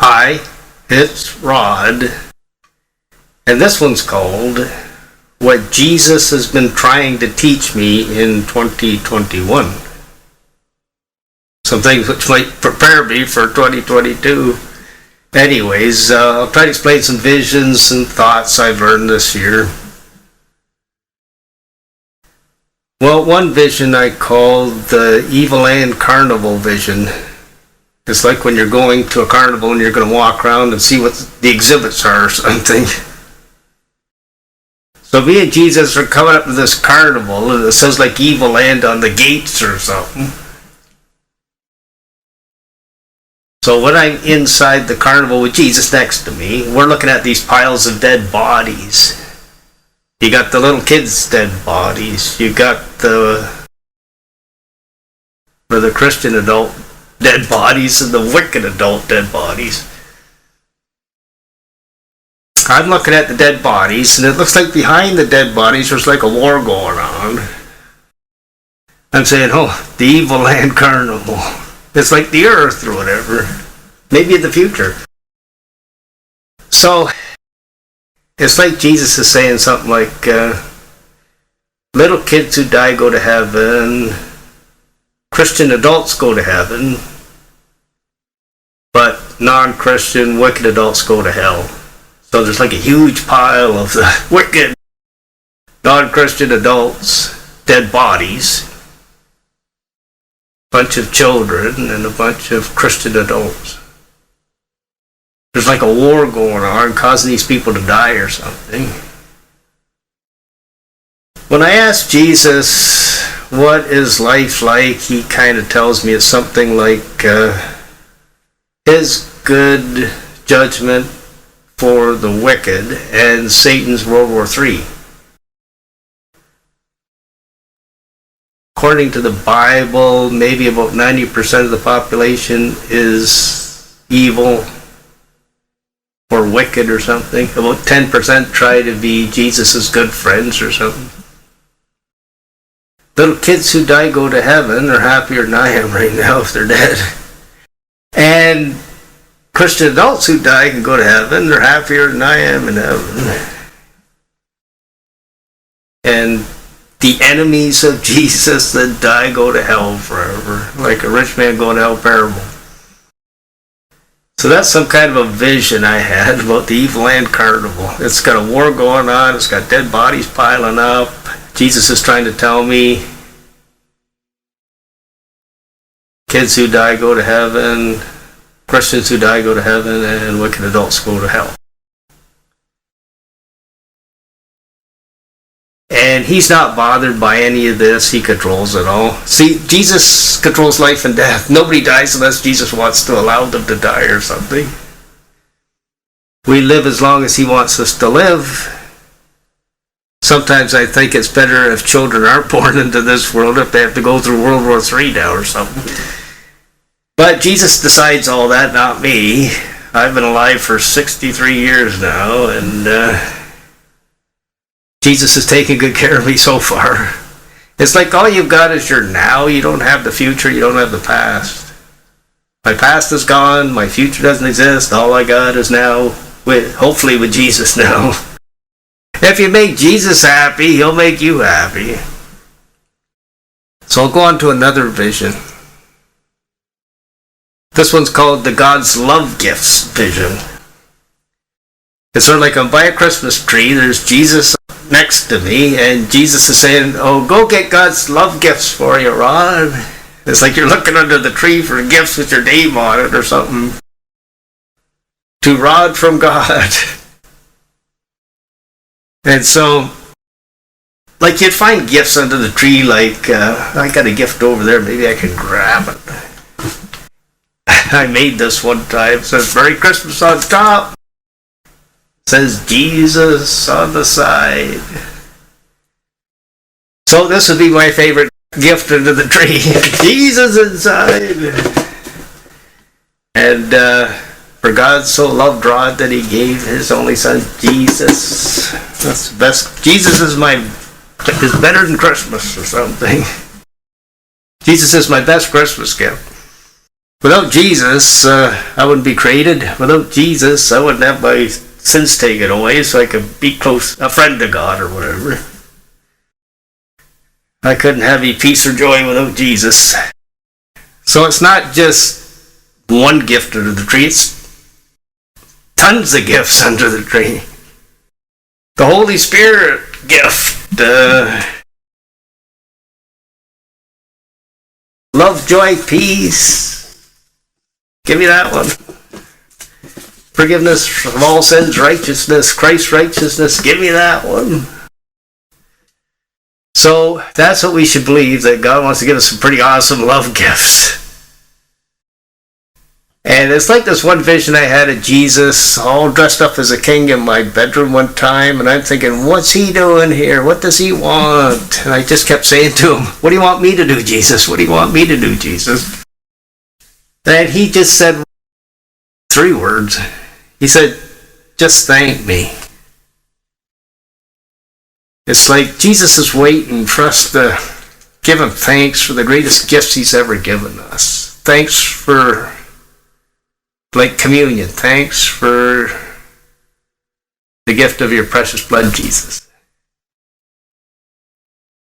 Hi, it's Rod, and this one's called What Jesus Has Been Trying to Teach Me in 2021. Some things which might prepare me for 2022. Anyways, I'll try to explain some visions and thoughts I've learned this year. Well, one vision I called the Evil Land Carnival vision. It's like when you're going to a carnival and you're going to walk around and see what the exhibits are or something. So me and Jesus are coming up to this carnival and it says like Evil Land on the gates or something. So when I'm inside the carnival with Jesus next to me, we're looking at these piles of dead bodies. You got the little kids' dead bodies. You got the Christian adult dead bodies and the wicked adult dead bodies. I'm looking at the dead bodies, and it looks like behind the dead bodies there's like a war going on. I'm saying, oh, the Evil Land Carnival. It's like the earth or whatever. Maybe in the future. So, it's like Jesus is saying something like, little kids who die go to heaven, Christian adults go to heaven, but non-Christian wicked adults go to hell. So there's like a huge pile of the wicked non-Christian adults, dead bodies, bunch of children, and a bunch of Christian adults. There's like a war going on causing these people to die or something. When I ask Jesus, what is life like, he kind of tells me it's something like his good judgment for the wicked and Satan's World War III. According to the Bible, maybe about 90% of the population is evil or wicked or something. About 10% try to be Jesus' good friends or something. Little kids who die go to heaven are happier than I am right now if they're dead. And Christian adults who die can go to heaven. They're happier than I am in heaven. And the enemies of Jesus that die go to hell forever. Like a rich man going to hell parable. So that's some kind of a vision I had about the Evil Land Carnival. It's got a war going on. It's got dead bodies piling up. Jesus is trying to tell me kids who die go to heaven, Christians who die go to heaven, and wicked adults go to hell. And he's not bothered by any of this. He controls it all. See, Jesus controls life and death. Nobody dies unless Jesus wants to allow them to die or something. We live as long as he wants us to live. Sometimes I think it's better if children aren't born into this world, if they have to go through World War III now or something. But Jesus decides all that, not me. I've been alive for 63 years now, and Jesus has taken good care of me so far. It's like all you've got is your now. You don't have the future. You don't have the past. My past is gone. My future doesn't exist. All I got is now, hopefully with Jesus now. If you make Jesus happy, he'll make you happy. So I'll go on to another vision. This one's called the God's Love Gifts vision. It's sort of like I'm by a Christmas tree, there's Jesus next to me, and Jesus is saying, oh, go get God's love gifts for you, Rod. It's like you're looking under the tree for gifts with your name on it or something. To Rod from God. And so, like you'd find gifts under the tree, like, I got a gift over there, maybe I can grab it. I made this one time. It says Merry Christmas on top. It says Jesus on the side. So this would be my favorite gift under the tree. Jesus inside. And for God so loved Rod that he gave his only son Jesus. That's the best. Jesus is better than Christmas or something. Jesus is my best Christmas gift. Without Jesus, I wouldn't be created. Without Jesus, I wouldn't have my sins taken away so I could be close, a friend to God or whatever. I couldn't have any peace or joy without Jesus. So it's not just one gift under the tree, it's tons of gifts under the tree. The Holy Spirit gift, love, joy, peace. Give me that one. Forgiveness of all sins, righteousness, Christ's righteousness. Give me that one. So that's what we should believe, that God wants to give us some pretty awesome love gifts. And it's like this one vision I had of Jesus all dressed up as a king in my bedroom one time, and I'm thinking, what's he doing here? What does he want? And I just kept saying to him, what do you want me to do, Jesus? What do you want me to do, Jesus? And he just said 3 words. He said, just thank me. It's like Jesus is waiting for us to give him thanks for the greatest gifts he's ever given us. Thanks for, like communion. Thanks for the gift of your precious blood, Jesus.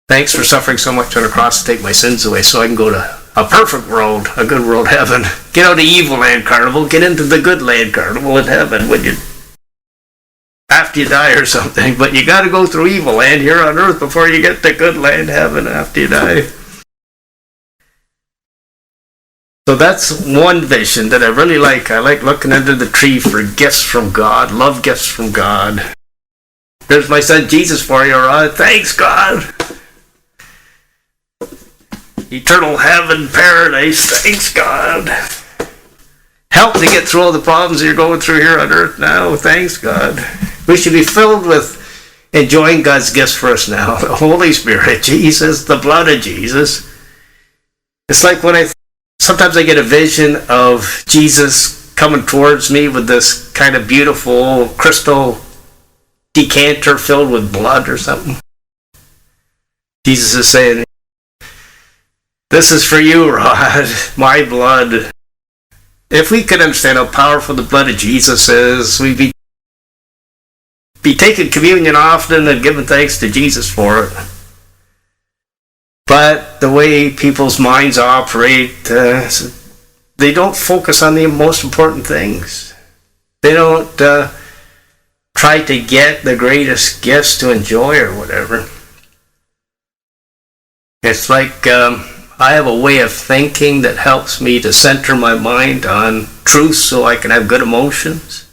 Thanks for suffering so much on the cross to take my sins away so I can go to a perfect world, a good world, heaven. Get out of evil land carnival, get into the good land carnival in heaven when you, after you die or something. But you got to go through evil land here on earth before you get to good land heaven after you die. So that's one vision that I really like. I like looking under the tree for gifts from God, love gifts from God. There's my son Jesus for you, Rod. Thanks, God. Eternal heaven, paradise. Thanks, God. Help to get through all the problems you're going through here on earth now. Thanks, God. We should be filled with enjoying God's gifts for us now. The Holy Spirit, Jesus, the blood of Jesus. It's like when sometimes I get a vision of Jesus coming towards me with this kind of beautiful crystal decanter filled with blood or something. Jesus is saying, this is for you, Rod, my blood. If we could understand how powerful the blood of Jesus is, we'd be taking communion often and giving thanks to Jesus for it. But the way people's minds operate, they don't focus on the most important things. They don't try to get the greatest gifts to enjoy or whatever. It's like I have a way of thinking that helps me to center my mind on truth so I can have good emotions.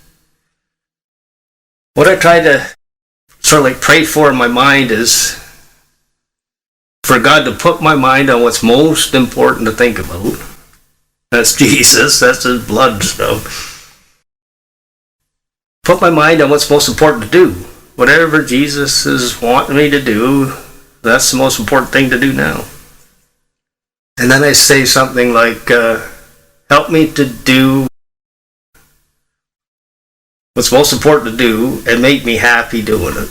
What I try to sort of like pray for in my mind is for God to put my mind on what's most important to think about. That's Jesus, that's his blood stuff. Put my mind on what's most important to do. Whatever Jesus is wanting me to do, that's the most important thing to do now. And then I say something like, help me to do what's most important to do and make me happy doing it.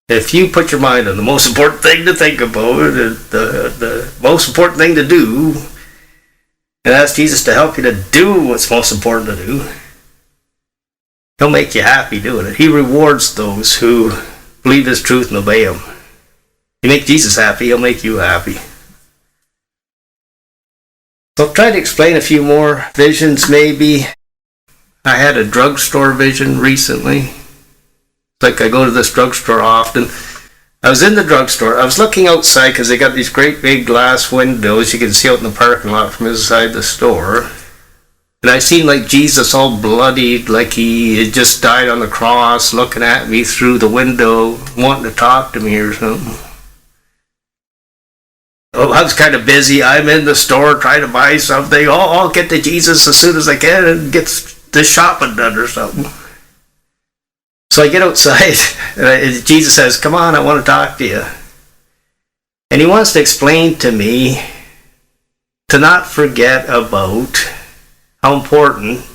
If you put your mind on the most important thing to think about, the most important thing to do, and ask Jesus to help you to do what's most important to do, he'll make you happy doing it. He rewards those who believe his truth and obey him. You make Jesus happy, he'll make you happy. So I'll try to explain a few more visions maybe. I had a drugstore vision recently. Like I go to this drugstore often. I was in the drugstore. I was looking outside because they got these great big glass windows you can see out in the parking lot from inside the store. And I seen like Jesus all bloodied, like he had just died on the cross, looking at me through the window, wanting to talk to me or something. Oh, I was kind of busy. I'm in the store trying to buy something. Oh, I'll get to Jesus as soon as I can and get the shopping done or something. So I get outside and Jesus says, come on, I want to talk to you. And he wants to explain to me to not forget about how important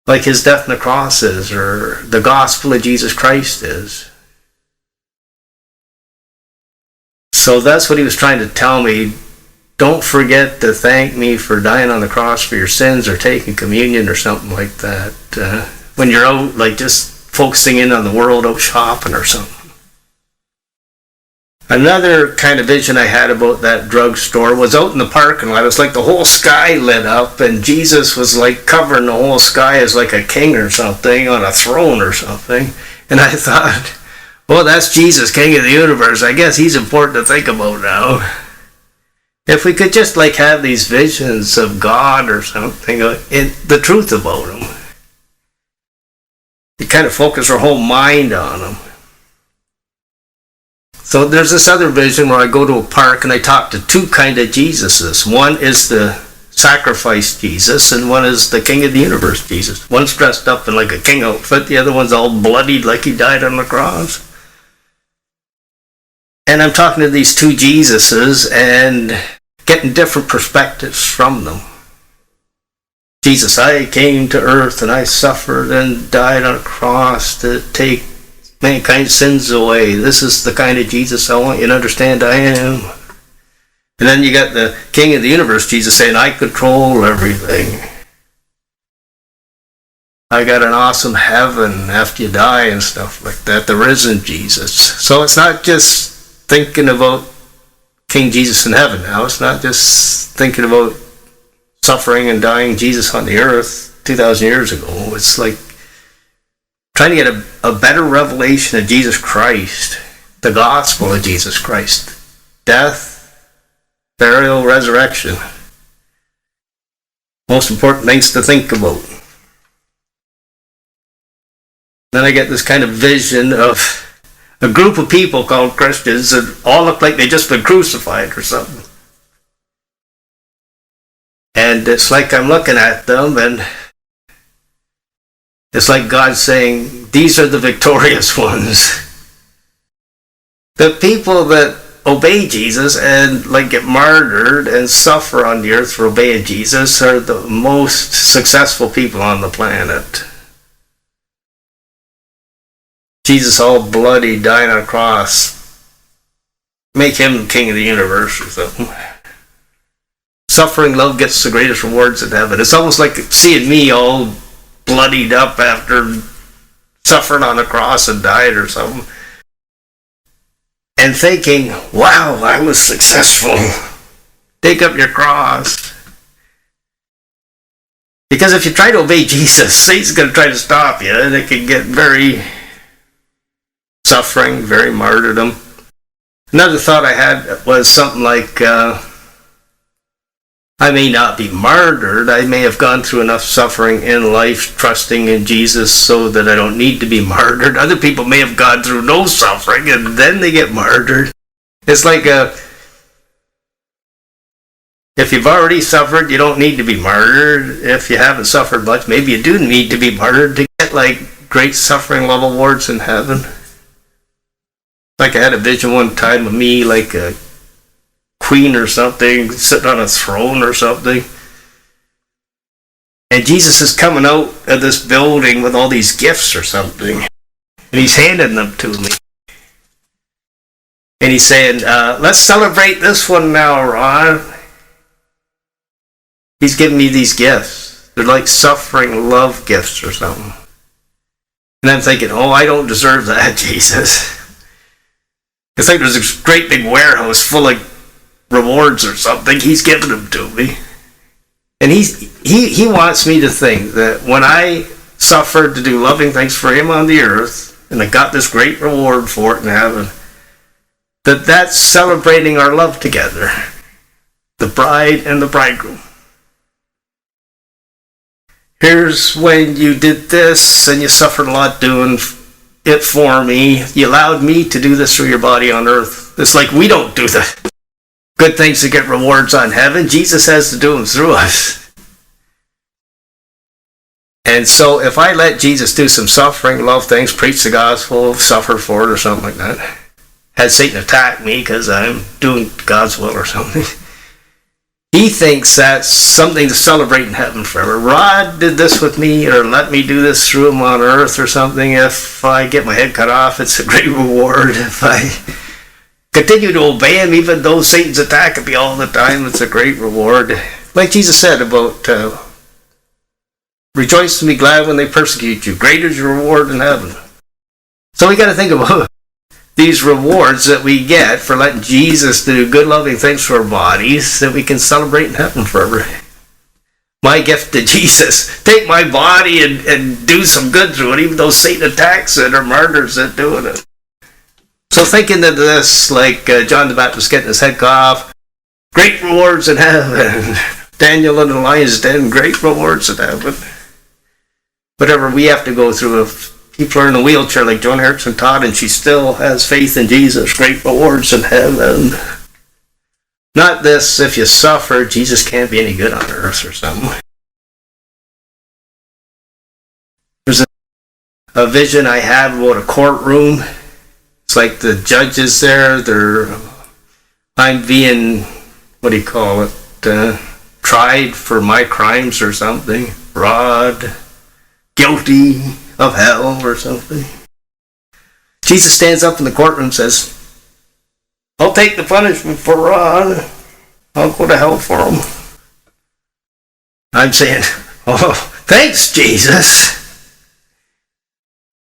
like his death on the cross is, or the gospel of Jesus Christ is. So that's what he was trying to tell me, don't forget to thank me for dying on the cross for your sins, or taking communion or something like that. When you're out, like just focusing in on the world, out shopping or something. Another kind of vision I had about that drugstore was out in the parking lot. It was like the whole sky lit up, and Jesus was like covering the whole sky as like a king or something on a throne or something. And I thought, well, that's Jesus, King of the universe. I guess he's important to think about now. If we could just like have these visions of God or something, the truth about him. You kind of focus our whole mind on him. So there's this other vision where I go to a park and I talk to two kind of Jesuses. One is the sacrifice Jesus, and one is the King of the universe Jesus. One's dressed up in like a king outfit, the other one's all bloodied like he died on the cross. And I'm talking to these two Jesuses and getting different perspectives from them. Jesus, I came to earth and I suffered and died on a cross to take mankind's sins away. This is the kind of Jesus I want you to understand I am. And then you got the King of the universe Jesus saying, I control everything. I got an awesome heaven after you die and stuff like that. The risen Jesus. So it's not just thinking about King Jesus in heaven now. It's not just thinking about suffering and dying Jesus on the earth 2,000 years ago. It's like trying to get a better revelation of Jesus Christ, the gospel of Jesus Christ. Death, burial, resurrection. Most important things to think about. Then I get this kind of vision of a group of people called Christians that all look like they just been crucified or something. And it's like I'm looking at them, and it's like God saying, these are the victorious ones. The people that obey Jesus and like get martyred and suffer on the earth for obeying Jesus are the most successful people on the planet. Jesus all bloody, dying on a cross. Make him king of the universe or something. Suffering love gets the greatest rewards in heaven. It's almost like seeing me all bloodied up after suffering on a cross and died or something. And thinking, wow, I was successful. Take up your cross. Because if you try to obey Jesus, Satan's going to try to stop you, and it can get very suffering, very martyrdom. Another thought I had was something like, I may not be martyred. I may have gone through enough suffering in life trusting in Jesus so that I don't need to be martyred. Other people may have gone through no suffering and then they get martyred. It's like if you've already suffered, you don't need to be martyred. If you haven't suffered much, maybe you do need to be martyred to get like great suffering level awards in heaven. Like I had a vision one time of me like a queen or something, sitting on a throne or something. And Jesus is coming out of this building with all these gifts or something. And he's handing them to me. And he's saying, let's celebrate this one now, Ron. He's giving me these gifts. They're like suffering love gifts or something. And I'm thinking, oh, I don't deserve that, Jesus. It's like there's this great big warehouse full of rewards or something. He's giving them to me. And he wants me to think that when I suffered to do loving things for him on the earth, and I got this great reward for it in heaven, that's celebrating our love together. The bride and the bridegroom. Here's when you did this and you suffered a lot doing it for me. You allowed me to do this through your body on earth. It's like we don't do the good things to get rewards on heaven. Jesus has to do them through us. And so if I let Jesus do some suffering, love things, preach the gospel, suffer for it or something like that, had Satan attack me because I'm doing God's will or something, he thinks that's something to celebrate in heaven forever. Rod did this with me, or let me do this through him on earth or something. If I get my head cut off, it's a great reward. If I Continue to obey him even though Satan's attacking me all the time. It's a great reward. Like Jesus said about rejoice and be glad when they persecute you. Greater is your reward in heaven. So we got to think about these rewards that we get for letting Jesus do good loving things for our bodies that we can celebrate in heaven forever. My gift to Jesus. Take my body and do some good through it, even though Satan attacks it or murders it doing it. So thinking of this, like John the Baptist getting his head cut off, great rewards in heaven. Daniel in the lion's den, great rewards in heaven. Whatever we have to go through, if people are in a wheelchair like Joan Harrison taught and she still has faith in Jesus, great rewards in heaven. Not this, if you suffer, Jesus can't be any good on earth or something. There's a vision I had about a courtroom. It's like the judges there, I'm being, tried for my crimes or something. Rod, guilty of hell or something. Jesus stands up in the courtroom and says, I'll take the punishment for Rod. I'll go to hell for him. I'm saying, oh, thanks, Jesus.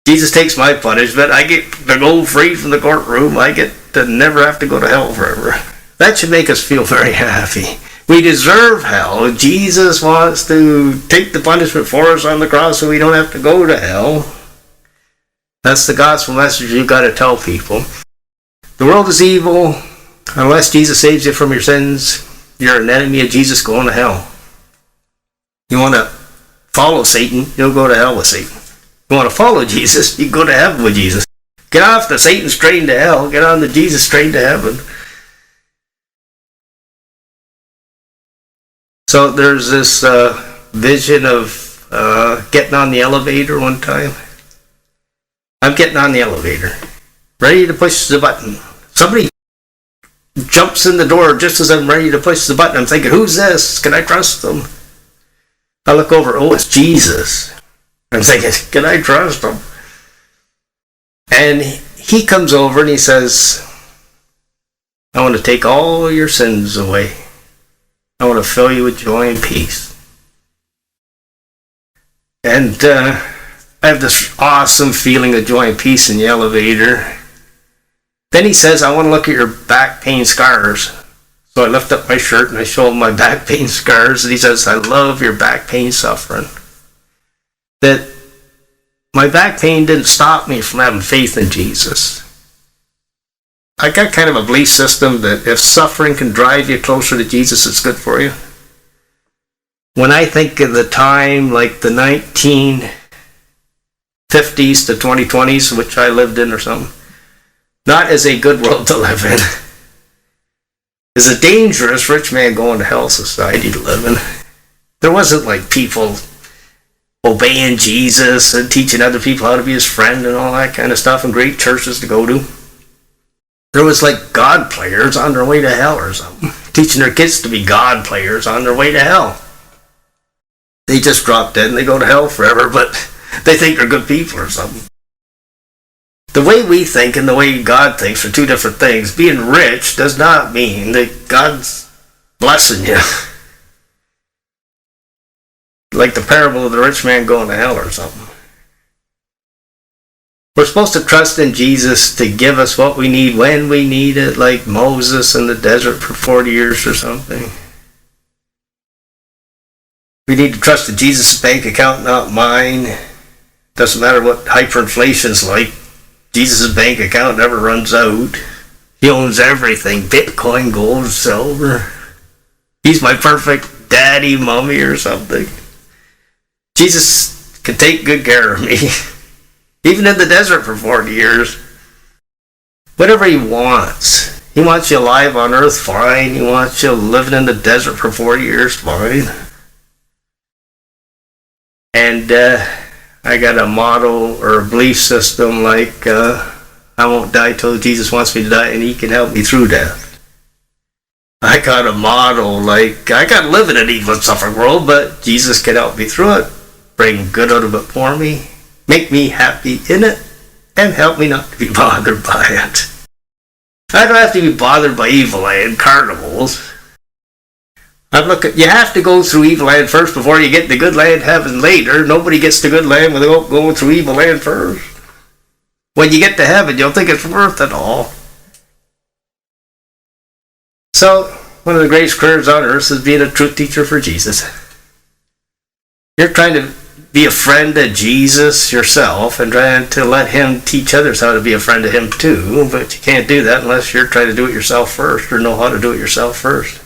Jesus takes my punishment. I get to go free from the courtroom. I get to never have to go to hell forever. That should make us feel very happy. We deserve hell. Jesus wants to take the punishment for us on the cross so we don't have to go to hell. That's the gospel message you've got to tell people. The world is evil. Unless Jesus saves you from your sins, you're an enemy of Jesus going to hell. You want to follow Satan, you'll go to hell with Satan. You want to follow Jesus, you go to heaven with Jesus. Get off the Satan's train to hell, get on the Jesus train to heaven. So there's this vision of getting on the elevator one time. I'm getting on the elevator, ready to push the button. Somebody jumps in the door just as I'm ready to push the button. I'm thinking, who's this? Can I trust them? I look over, oh, it's Jesus. I'm thinking, can I trust him? And he comes over and he says, I want to take all your sins away. I want to fill you with joy and peace. And I have this awesome feeling of joy and peace in the elevator. Then he says, I want to look at your back pain scars. So I lift up my shirt and I show him my back pain scars. And he says, I love your back pain suffering. That my back pain didn't stop me from having faith in Jesus. I got kind of a belief system that if suffering can drive you closer to Jesus, it's good for you. When I think of the time like the 1950s to 2020s, which I lived in or something, not as a good world to live in. It's a dangerous rich man going to hell society to live in. There wasn't like people obeying Jesus and teaching other people how to be his friend and all that kind of stuff and great churches to go to. There was like God players on their way to hell or something, teaching their kids to be God players on their way to hell. They just drop dead and they go to hell forever, but they think they're good people or something. The way we think and the way God thinks are two different things. Being rich does not mean that God's blessing you. Like the parable of the rich man going to hell or something. We're supposed to trust in Jesus to give us what we need when we need it, like Moses in the desert for 40 years or something. We need to trust in Jesus' bank account, not mine. Doesn't matter what hyperinflation's like. Jesus' bank account never runs out. He owns everything. Bitcoin, gold, silver. He's my perfect daddy, mommy, or something. Jesus can take good care of me. Even in the desert for 40 years. Whatever he wants. He wants you alive on earth, fine. He wants you living in the desert for 40 years, fine. And I got a motto or a belief system like, I won't die till Jesus wants me to die and he can help me through death. I got a motto like, I got to live in an evil and suffering world, but Jesus can help me through it, bring good out of it for me, make me happy in it, and help me not to be bothered by it. I don't have to be bothered by evil land carnivals. You have to go through evil land first before you get the good land heaven later. Nobody gets the good land without going through evil land first. When you get to heaven, you'll think it's worth it all. So, one of the greatest careers on earth is being a truth teacher for Jesus. You're trying to be a friend of Jesus yourself and trying to let him teach others how to be a friend of him too, but you can't do that unless you're trying to do it yourself first or know how to do it yourself first.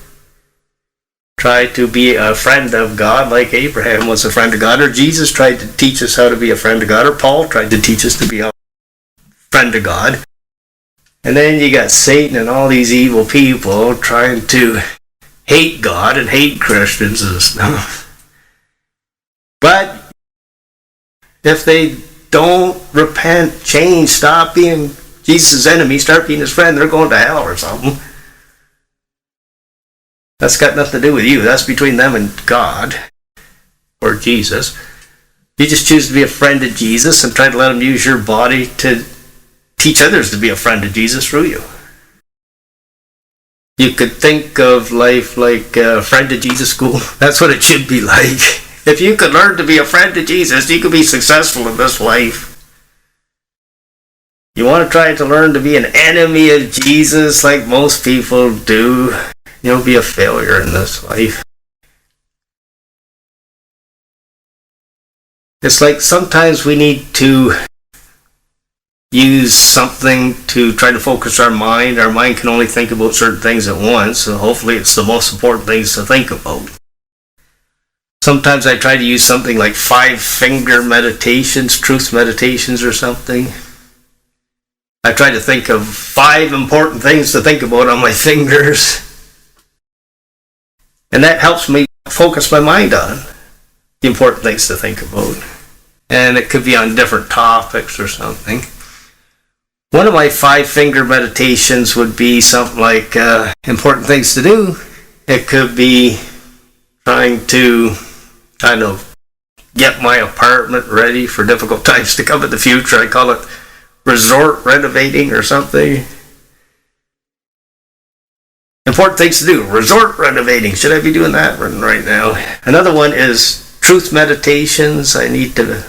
Try to be a friend of God like Abraham was a friend of God, or Jesus tried to teach us how to be a friend of God, or Paul tried to teach us to be a friend of God. And then you got Satan and all these evil people trying to hate God and hate Christians and stuff. But if they don't repent, change, stop being Jesus' enemy, start being his friend, they're going to hell or something. That's got nothing to do with you. That's between them and God or Jesus. You just choose to be a friend of Jesus and try to let him use your body to teach others to be a friend of Jesus through you. You could think of life like a friend of Jesus school. That's what it should be like. If you could learn to be a friend of Jesus, you could be successful in this life. You want to try to learn to be an enemy of Jesus like most people do, you'll be a failure in this life. It's like sometimes we need to use something to try to focus our mind. Our mind can only think about certain things at once, so hopefully it's the most important things to think about. Sometimes I try to use something like 5-finger meditations, truth meditations or something. I try to think of 5 important things to think about on my fingers. And that helps me focus my mind on the important things to think about. And it could be on different topics or something. One of my 5-finger meditations would be something like important things to do. It could be trying to kind of get my apartment ready for difficult times to come in the future. I call it resort renovating or something. Important things to do. Resort renovating. Should I be doing that right now? Another one is truth meditations. I need to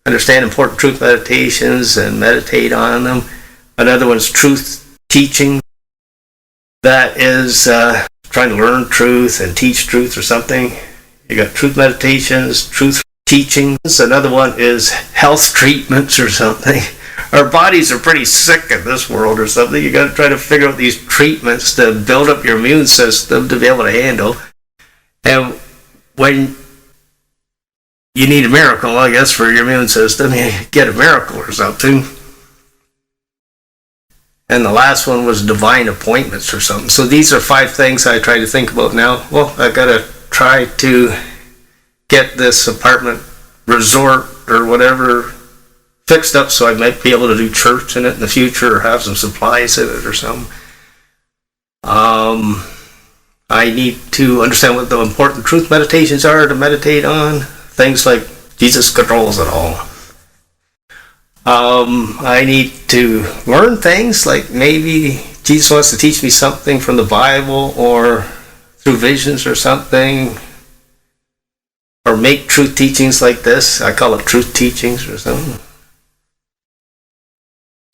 understand important truth meditations and meditate on them. Another one's truth teaching. That is trying to learn truth and teach truth or something. You got truth meditations, truth teachings. Another one is health treatments or something. Our bodies are pretty sick in this world or something. You got to try to figure out these treatments to build up your immune system to be able to handle. And when you need a miracle, I guess, for your immune system, you get a miracle or something. And the last one was divine appointments or something. So these are 5 things I try to think about now. Well, I got to try to get this apartment resort or whatever fixed up so I might be able to do church in it in the future or have some supplies in it or something. I need to understand what the important truth meditations are to meditate on. Things like Jesus controls it all. I need to learn things like maybe Jesus wants to teach me something from the Bible or through visions or something. Or make truth teachings like this. I call it truth teachings or something.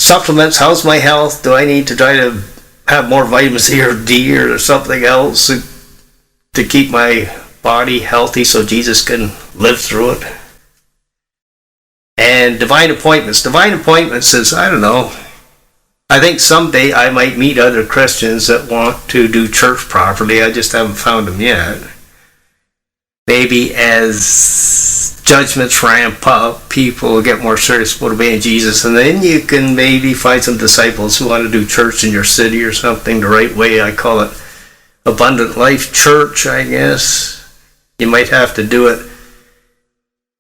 Supplements, how's my health? Do I need to try to have more vitamin C or D or something else to keep my body healthy so Jesus can live through it? And divine appointments. Divine appointments is, I don't know, I think someday I might meet other Christians that want to do church properly. I just haven't found them yet. Maybe as judgments ramp up, people will get more serious about obeying Jesus, and then you can maybe find some disciples who want to do church in your city or something the right way. I call it Abundant Life Church, I guess. You might have to do it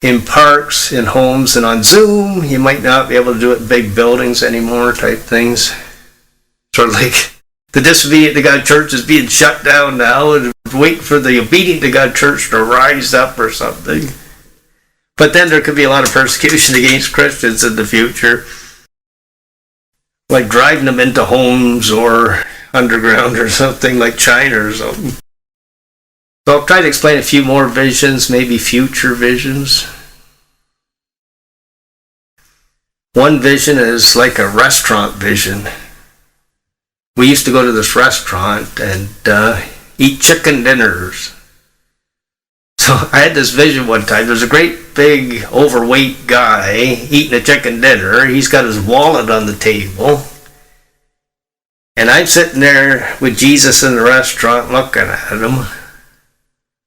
in parks, in homes, and on Zoom. You might not be able to do it in big buildings anymore type things. Sort of like the disobedient to God church is being shut down now and waiting for the obedient to God church to rise up or something. But then there could be a lot of persecution against Christians in the future. like driving them into homes or underground or something, like China or something. So I'll try to explain a few more visions, maybe future visions. One vision is like a restaurant vision. We used to go to this restaurant and eat chicken dinners. So I had this vision one time. There's a great big overweight guy eating a chicken dinner. He's got his wallet on the table. And I'm sitting there with Jesus in the restaurant looking at him.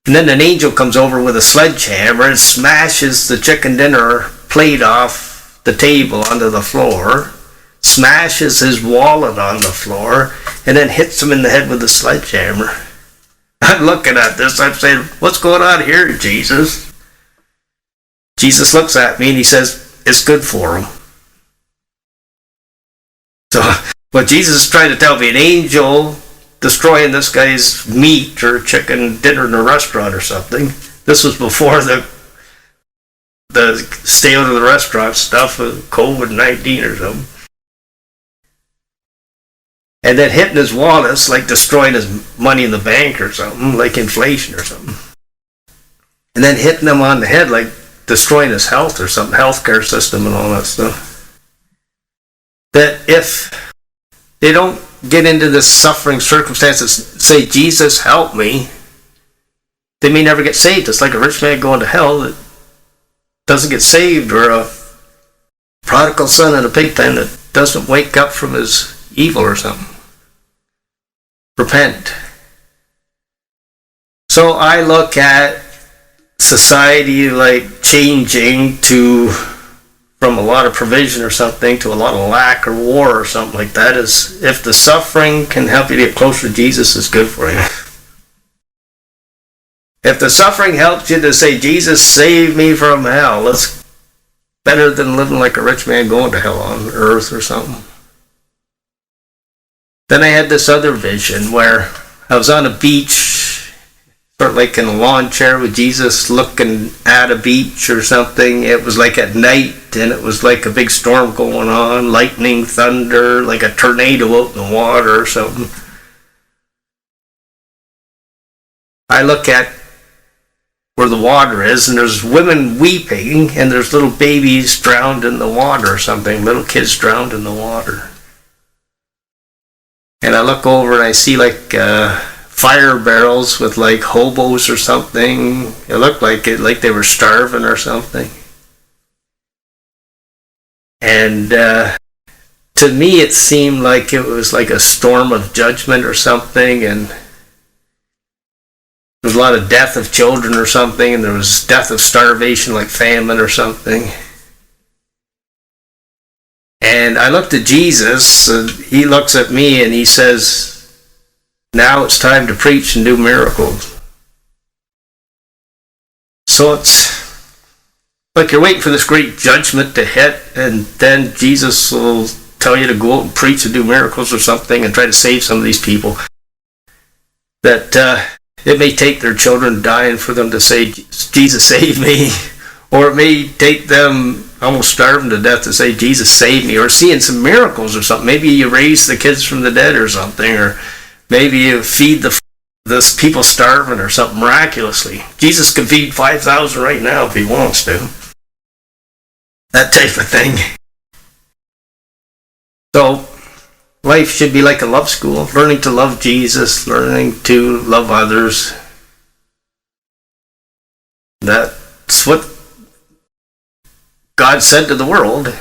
And then an angel comes over with a sledgehammer and smashes the chicken dinner plate off the table onto the floor, smashes his wallet on the floor, and then hits him in the head with the sledgehammer. I'm looking at this, I'm saying, what's going on here, Jesus? Jesus looks at me and he says, it's good for him. So what Jesus is trying to tell me, an angel destroying this guy's meat or chicken dinner in a restaurant or something. This was before the stay out of the restaurant stuff of COVID-19 or something. And then hitting his wallets, like destroying his money in the bank or something, like inflation or something. And then hitting him on the head, like destroying his health or something, healthcare system and all that stuff. That if they don't get into this suffering circumstances, say, Jesus, help me, they may never get saved. It's like a rich man going to hell that doesn't get saved, or a prodigal son in a pig pen that doesn't wake up from his evil or something. Repent. So I look at society like changing from a lot of provision or something to a lot of lack or war or something like that. Is if the suffering can help you get closer to Jesus, it's good for you. If the suffering helps you to say, Jesus, save me from hell, it's better than living like a rich man going to hell on earth or something. Then I had this other vision where I was on a beach, sort of like in a lawn chair with Jesus looking at a beach or something. It was like at night, and it was like a big storm going on, lightning, thunder, like a tornado out in the water or something. I look at where the water is, and there's women weeping, and there's little babies drowned in the water or something, little kids drowned in the water. And I look over and I see like fire barrels with like hobos or something. It looked like they were starving or something. And to me it seemed like it was like a storm of judgment or something, and there was a lot of death of children or something, and there was death of starvation, like famine or something. And I looked at Jesus, and he looks at me and he says, now it's time to preach and do miracles. So it's like you're waiting for this great judgment to hit, and then Jesus will tell you to go out and preach and do miracles or something and try to save some of these people. That it may take their children dying for them to say, Jesus, save me. Or it may take them almost starving to death to say, Jesus, save me. Or seeing some miracles or something. Maybe you raise the kids from the dead or something. Or maybe you feed this people starving or something miraculously. Jesus can feed 5,000 right now if he wants to. That type of thing. So life should be like a love school. Learning to love Jesus. Learning to love others. That's what God said to the world.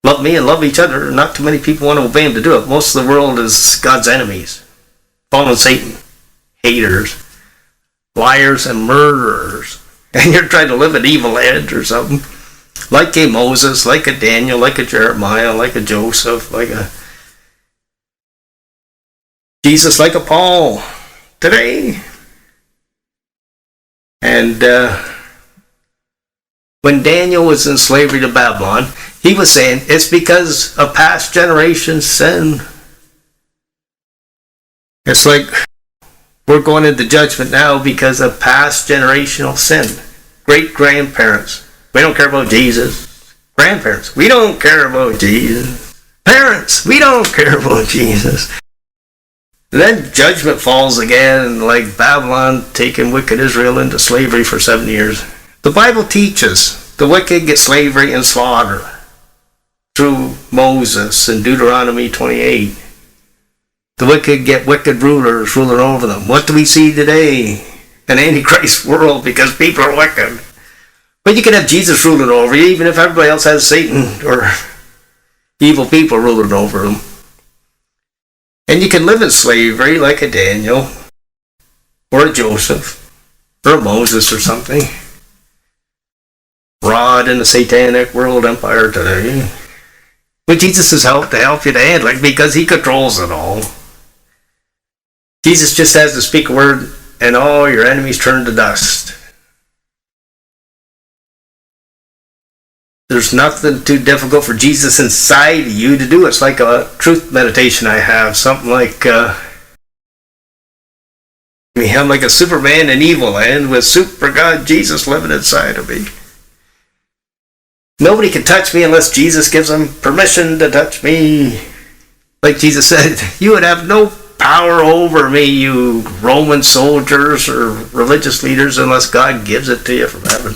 Love me and love each other. Not too many people want to obey him to do it. Most of the world is God's enemies. Following Satan. Haters. Liars and murderers. And you're trying to live an evil edge or something. Like a Moses, like a Daniel, like a Jeremiah, like a Joseph, like a Jesus, like a Paul today. And when Daniel was in slavery to Babylon, he was saying it's because of past generations' sin. It's like we're going into judgment now because of past generational sin. Great-grandparents. We don't care about Jesus. Grandparents. We don't care about Jesus. Parents, we don't care about Jesus. And then judgment falls again, like Babylon taking wicked Israel into slavery for 7 years. The Bible teaches the wicked get slavery and slaughter through Moses in Deuteronomy 28. The wicked get wicked rulers ruling over them. What do we see today? An Antichrist world because people are wicked. But you can have Jesus ruling over you, even if everybody else has Satan or evil people ruling over them. And you can live in slavery like a Daniel or a Joseph or a Moses or something. Rod in the satanic world empire today. But Jesus has helped to help you to handle it because he controls it all. Jesus just has to speak a word and all your enemies turn to dust. There's nothing too difficult for Jesus inside of you to do. It's like a truth meditation I have. Something like, I'm like a Superman in evil land with super God Jesus living inside of me. Nobody can touch me unless Jesus gives them permission to touch me. Like Jesus said, you would have no power over me, you Roman soldiers or religious leaders, unless God gives it to you from heaven.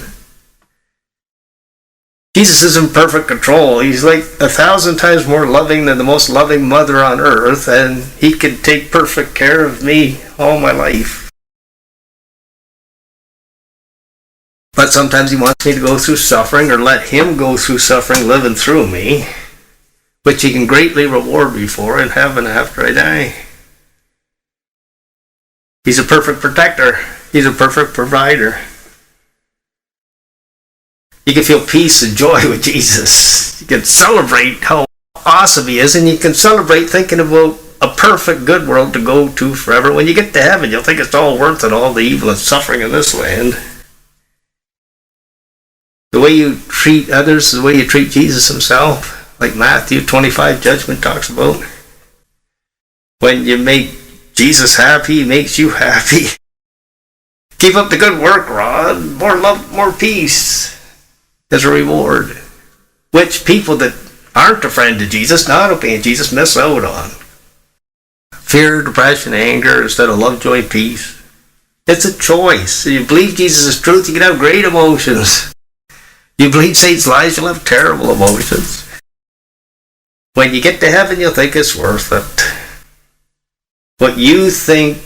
Jesus is in perfect control. He's like 1,000 times more loving than the most loving mother on earth, and he can take perfect care of me all my life. But sometimes he wants me to go through suffering, or let him go through suffering living through me, which he can greatly reward me for in heaven after I die. He's a perfect protector. He's a perfect provider. You can feel peace and joy with Jesus. You can celebrate how awesome he is, and you can celebrate thinking about a perfect good world to go to forever. When you get to heaven, you'll think it's all worth it, all the evil and suffering in this land. The way you treat others is the way you treat Jesus himself, like Matthew 25 judgment talks about. When you make Jesus happy, he makes you happy. Keep up the good work, Rod. More love, more peace as a reward, which people that aren't a friend of Jesus, not obeying Jesus, miss out on. Fear, depression, anger instead of love, joy, peace. It's a choice. If you believe Jesus is truth, you can have great emotions. You believe Satan's lies, you'll have terrible emotions. When you get to heaven, you'll think it's worth it. What you think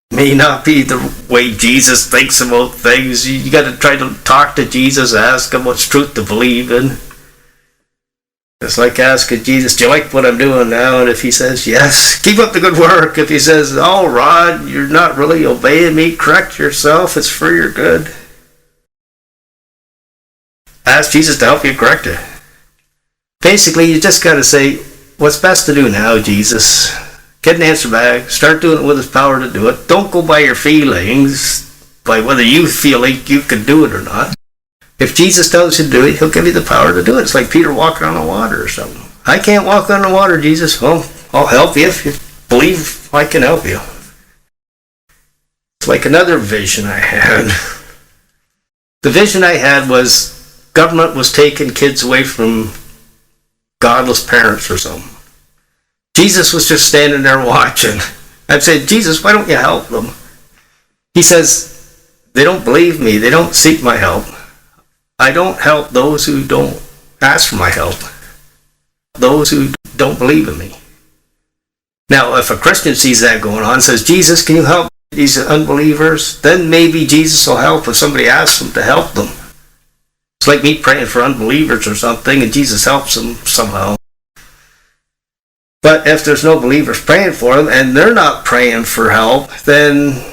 may not be the way Jesus thinks about things. You got to try to talk to Jesus, ask him what's truth to believe in. It's like asking Jesus, do you like what I'm doing now? And if he says yes, keep up the good work. If he says, oh, Rod, you're not really obeying me, correct yourself, it's for your good. Ask Jesus to help you correct it. Basically, you just got to say, what's best to do now, Jesus? Get an answer back. Start doing it with his power to do it. Don't go by your feelings, by whether you feel like you can do it or not. If Jesus tells you to do it, he'll give you the power to do it. It's like Peter walking on the water or something. I can't walk on the water, Jesus. Well, I'll help you if you believe I can help you. It's like another vision I had. The vision I had was government was taking kids away from godless parents or something. Jesus was just standing there watching. I'd say, Jesus, why don't you help them? He says, they don't believe me. They don't seek my help. I don't help those who don't ask for my help. Those who don't believe in me. Now, if a Christian sees that going on and says, Jesus, can you help these unbelievers? Then maybe Jesus will help if somebody asks him to help them. It's like me praying for unbelievers or something, and Jesus helps them somehow. But if there's no believers praying for them, and they're not praying for help, then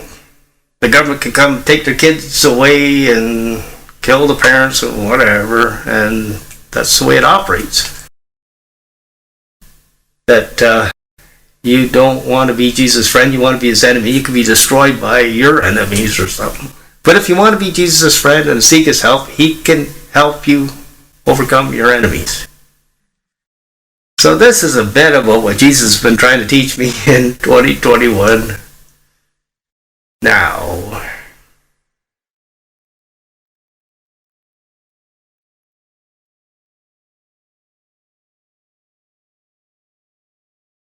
the government can come take their kids away and kill the parents or whatever, and that's the way it operates. That you don't want to be Jesus' friend, you want to be his enemy. You can be destroyed by your enemies or something. But if you want to be Jesus' friend and seek his help, he can help you overcome your enemies. So this is a bit about what Jesus has been trying to teach me in 2021. Now,